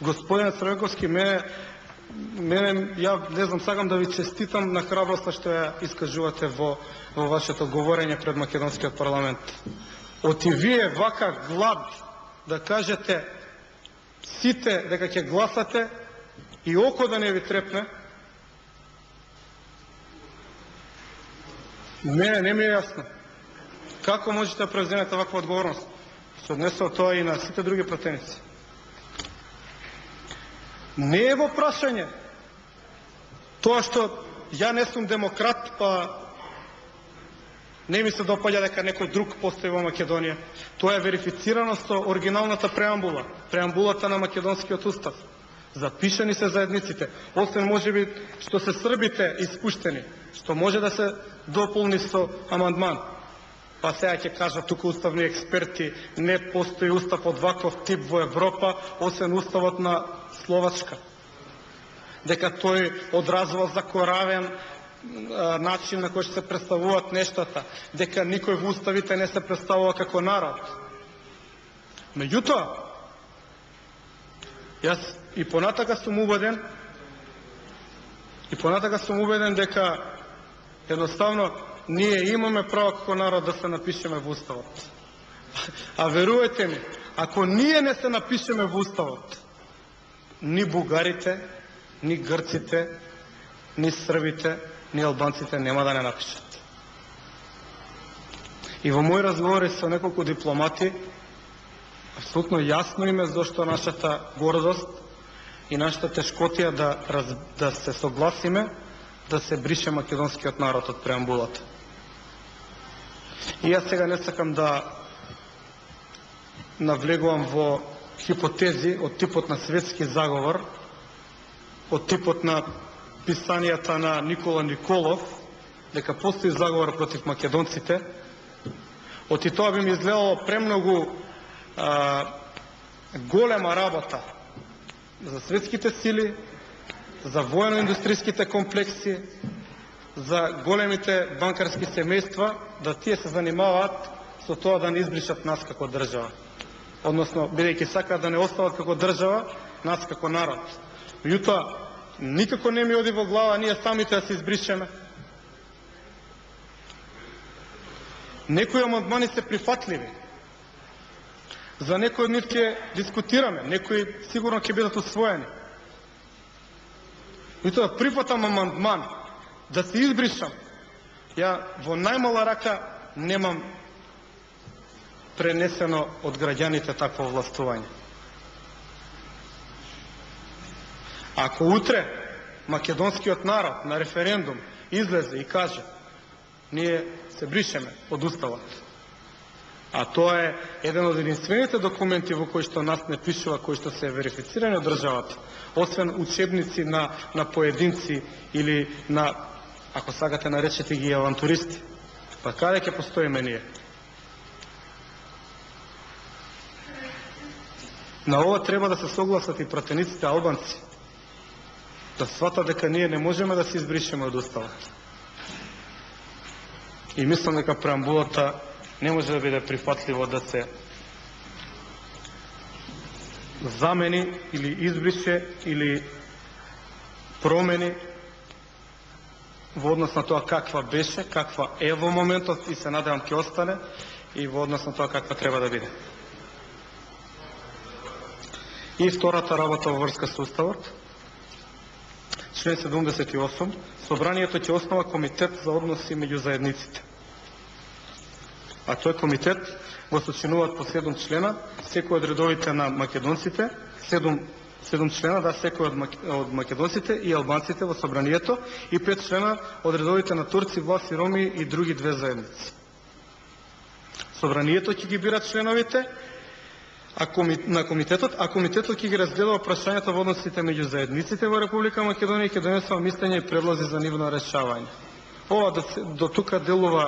Господин Црвенковски, ја не знам, сакам да ви честитам на храброста што ја искажувате во вашето говорење пред македонскиот парламент. Оти вие вака глад да кажете сите дека ќе гласате и око да не ви трепне, не ми е јасно. Како можете да преземете ваква одговорност? Се однесува тоа и на сите други пратеници. Не е во прашање тоа што ја не сум демократ, па не ми се допаѓа дека некој друг постои во Македонија. Тоа е верифицирано со оригиналната преамбула, преамбулата на македонскиот устав. Запишани се заедниците, освен можеби што се србите испуштени, што може да се дополни со амандман. Па сега ќе кажат тука уставни експерти, не постои устав од ваков тип во Европа, освен уставот на Словачка. Дека тој одразува закоравен начин на кој што се представуваат нештата, дека никој во уставите не се представува како народ. Меѓутоа, јас и понатака сум убеден дека едноставно ние имаме право како народ да се напишеме во уставот. А верувајте ми, ако ние не се напишеме во уставот, ни бугарите, ни грците, ни србите, ни албанците нема да не напишат. И во мои разговори со неколку дипломати, апсолутно јасно им е зашто нашата гордост и нашата тешкотија да се согласиме да се брише македонскиот народ од преамбулата. И јас сега не сакам да навлегувам во хипотези од типот на светски заговор, од типот на писанијата на Никола Николов, дека постои заговор против македонците. Оти тоа би ми изгледало премногу голема работа за светските сили, за воено-индустријските комплекси, за големите банкарски семејства, да тие се занимаваат со тоа да не избришат нас како држава. Односно, бидејќи сакаат да не остават како држава, нас како народ. Меѓутоа, никако не ми оди во глава ние самите да се избришеме. Некои амандмани се прифатливи. За некои од нив ќе дискутираме, некои сигурно ќе бидат усвоени. Меѓутоа, прифатам амандман да се избришам. Ја во најмала рака немам пренесено од граѓаните такво властување. Ако утре македонскиот народ на референдум излезе и каже ние се бришеме од уставот, а тоа е еден од единствените документи во кои што нас не пишува, кои што се верифицирани од државата, освен учебници на поединци или на, ако сакате наречете ги авантуристи, па каде ќе постоиме ние? На ова треба да се согласат и пратениците албанци, да сватат дека ние не можеме да се избришеме од уставот. И мислам дека преамбулата не може да биде прифатливо да се замени или избрише или промени во однос на тоа каква беше, каква е во моментот и се надевам ќе остане, и во однос на тоа каква треба да биде. И втората работа во врска со уставот, член 78, собранието ќе основа комитет за односи меѓу заедниците. А тој комитет го сочинуваат по 7 члена, секој од редовите на македонците, 7 члена, да, секој од македонците и албанците во собранието, и 5 члена од редовите на турци, власи, роми и други две заедници. Собранието ќе ги бира членовите на комитетот, а комитетот ќе ги разгледува прашањата во односите меѓу заедниците во Република Македонија и ќе донесува мислење и предлози за нивно решавање. Ова до тука делува